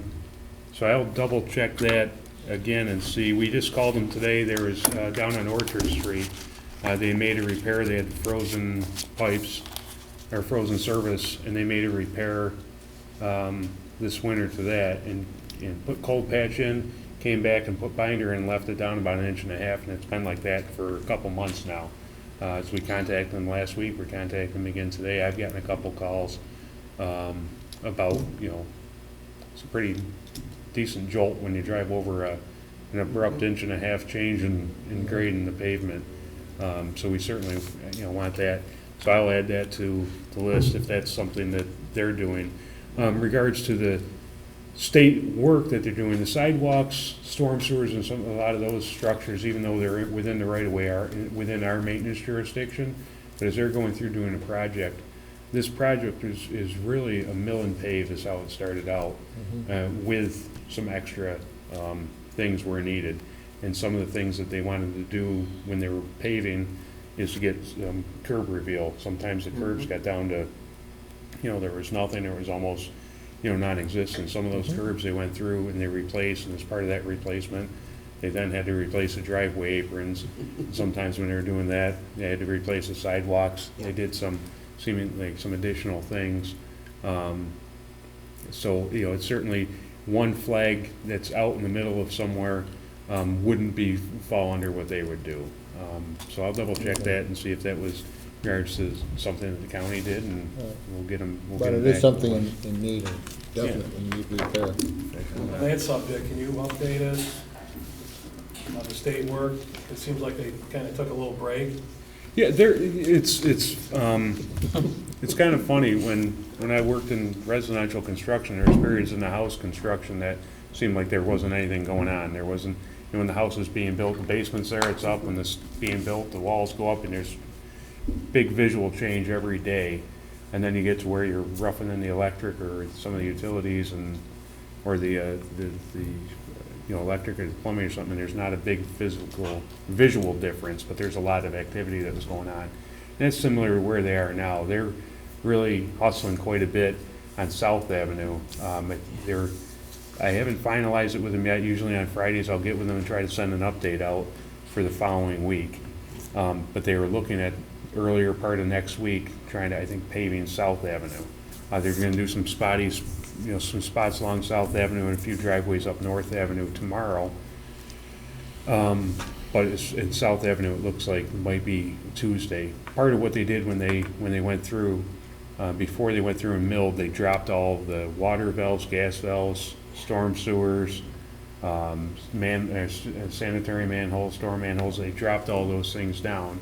So I'll double check that again and see. We just called them today. There was, down on Orchard Street, they made a repair. They had frozen pipes, or frozen service, and they made a repair, this winter to that, and put cold patch in, came back and put binder in, left it down about 1.5 inches, and it's been like that for a couple months now. So we contacted them last week, we're contacting them again today. I've gotten a couple calls, about, it's a pretty decent jolt when you drive over an abrupt 1.5 inch change in grade in the pavement. So we certainly, want that. So I'll add that to the list if that's something that they're doing. Regards to the state work that they're doing, the sidewalks, storm sewers, and a lot of those structures, even though they're within the right of way, are within our maintenance jurisdiction. But as they're going through doing a project, this project is really a mill and pave is how it started out, with some extra things were needed. And some of the things that they wanted to do when they were paving is to get curb reveal. Sometimes the curbs got down to, there was nothing, there was almost, non-existent. Some of those curbs they went through and they replaced, and as part of that replacement, they then had to replace the driveway aprons. Sometimes when they were doing that, they had to replace the sidewalks. They did some additional things. So, it's certainly one flag that's out in the middle of somewhere wouldn't fall under what they would do. So I'll double check that and see if that was in regards to something that the county did, and we'll get them. But it is something in need, definitely need repair. On that subject, can you update us on the state work? It seems like they kind of took a little break. Yeah, it's kind of funny when I worked in residential construction, there was periods in the house construction that seemed like there wasn't anything going on. There wasn't, when the house is being built, the basement's there, it's up, when it's being built, the walls go up, and there's big visual change every day. And then you get to where you're roughing in the electric or some of the utilities and, or the electric or the plumbing or something, there's not a big visual difference, but there's a lot of activity that was going on. And it's similar to where they are now. They're really hustling quite a bit on South Avenue. I haven't finalized it with them yet. Usually on Fridays I'll get with them and try to send an update out for the following week. But they were looking at earlier part of next week, trying to, I think, paving South Avenue. They're gonna do some spotties, some spots along South Avenue and a few driveways up North Avenue tomorrow. But in South Avenue, it looks like it might be Tuesday. Part of what they did when they went through, before they went through and milled, they dropped all the water valves, gas valves, storm sewers, sanitary manholes, storm manholes. They dropped all those things down.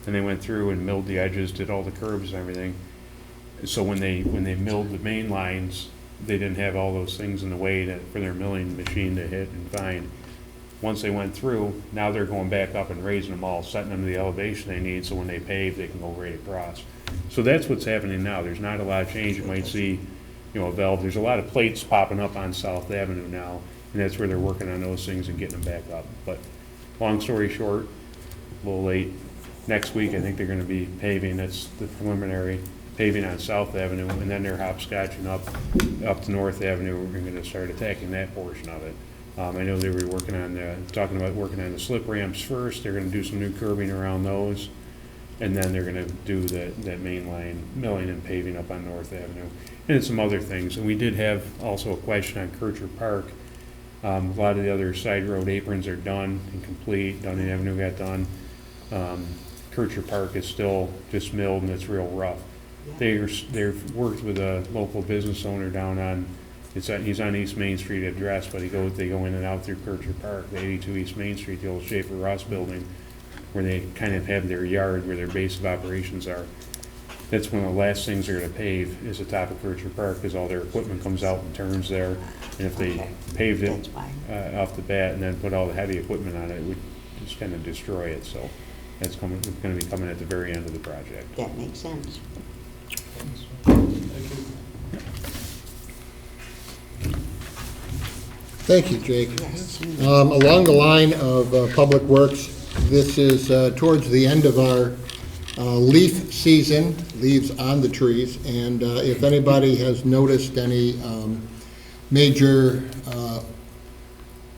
And they went through and milled the edges, did all the curbs and everything. So when they milled the main lines, they didn't have all those things in the way for their milling machine to hit and find. Once they went through, now they're going back up and raising them all, setting them to the elevation they need, so when they pave, they can go right across. So that's what's happening now. There's not a lot of change. You might see, a valve. There's a lot of plates popping up on South Avenue now, and that's where they're working on those things and getting them back up. But long story short, a little late. Next week, I think they're gonna be paving. That's the preliminary paving on South Avenue, and then they're hopscotching up to North Avenue. We're gonna start attacking that portion of it. I know they were talking about working on the slip ramps first. They're gonna do some new curbing around those, and then they're gonna do that main line milling and paving up on North Avenue, and some other things. And we did have also a question on Kircher Park. A lot of the other side road aprons are done and complete. Dunning Avenue got done. Kircher Park is still just milled and it's real rough. They've worked with a local business owner down on, he's on East Main Street address, but they go in and out through Kircher Park, the 82 East Main Street, the old Schaefer Ross building, where they kind of have their yard where their base of operations are. That's one of the last things they're gonna pave is the top of Kircher Park, because all their equipment comes out and turns there. And if they paved it off the bat and then put all the heavy equipment on it, it would just kind of destroy it. So it's going to be coming at the very end of the project. That makes sense. Thank you, Jake. Yes. Along the line of Public Works, this is towards the end of our leaf season, leaves on the trees, and if anybody has noticed any major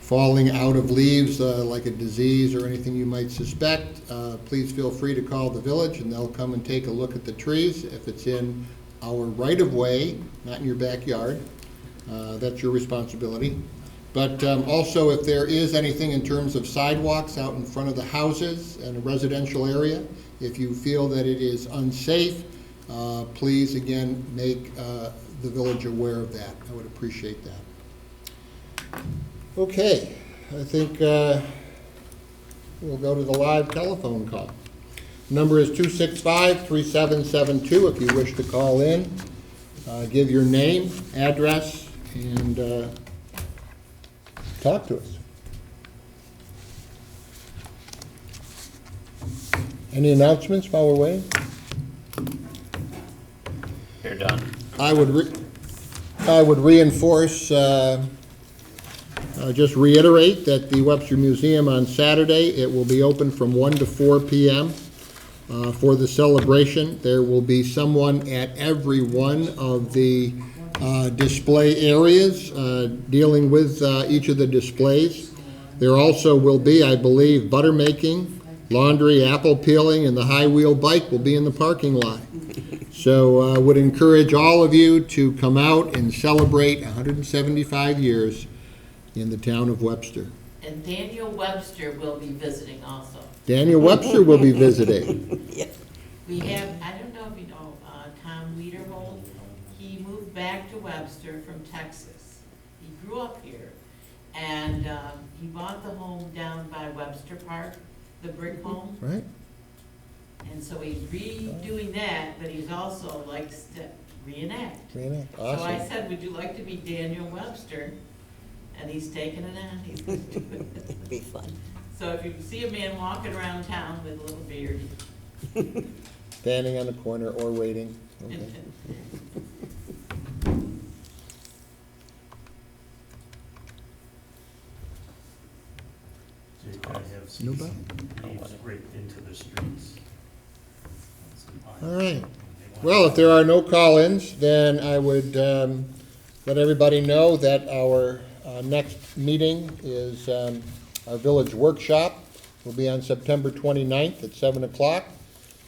falling out of leaves, like a disease or anything you might suspect, please feel free to call the village and they'll come and take a look at the trees. If it's in our right-of-way, not in your backyard, that's your responsibility. But also, if there is anything in terms of sidewalks out in front of the houses in a residential area, if you feel that it is unsafe, please, again, make the village aware of that. I would appreciate that. Okay, I think we'll go to the live telephone call. Number is 265-3772 if you wish to call in. Give your name, address, and talk to us. Any announcements while we're waiting? You're done. I would reinforce, just reiterate that the Webster Museum on Saturday, it will be open from 1 to 4 p.m. For the celebration. There will be someone at every one of the display areas dealing with each of the displays. There also will be, I believe, butter making, laundry, apple peeling, and the high wheel bike will be in the parking lot. So I would encourage all of you to come out and celebrate 175 years in the town of Webster. And Daniel Webster will be visiting also. Daniel Webster will be visiting. We have, I don't know if you know, Tom Wiederhold. He moved back to Webster from Texas. He grew up here, and he bought the home down by Webster Park, the brick home. Right. And so he's redoing that, but he's also likes to reenact. Reenact. So I Awesome. said, would you like to be Daniel Webster? and he's taking it on. He's gonna do it. It'd be fun. So if you see a man walking around town with a little beard, Standing on the corner or waiting. Okay. So you're gonna have No season leaves raked into the streets. All right. Well, if there are no call-ins, then I would let everybody know that our next meeting is our village workshop. Will be on September 29th at 7 o'clock.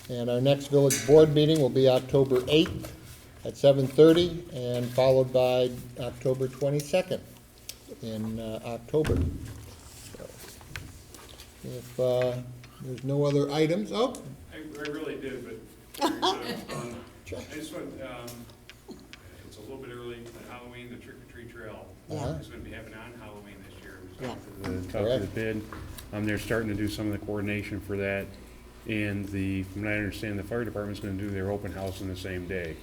And our next village board meeting will be October 8th at 7:30, and followed by October 22nd in October. So, if there's no other items, I really did, but I just want, it's a little bit early, but Halloween, the trick or treat trail Yeah. is gonna be happening on Halloween this year. Yeah. The top of the bid. They're starting to do some of the coordination for that. And from what I understand, the fire department's gonna do their open house on the same day.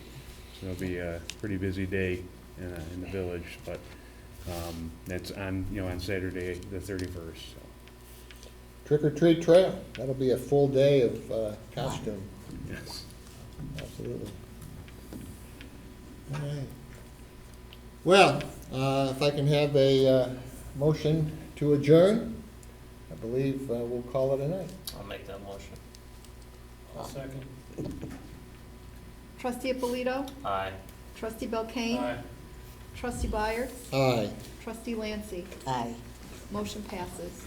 So it'll be a pretty busy day in the village, but, that's on, on Saturday, the 31st, so. trick or treat trail, that'll be a full day of costume. Yes. Absolutely. All right. Well, if I can have a motion to adjourn, I believe we'll call it a night. I'll make that motion. I'll second. Trustee Ippolito? Aye. Trustee Belkane? Aye. Trustee Byers? Aye. Trustee Lancy? Aye. Motion passes.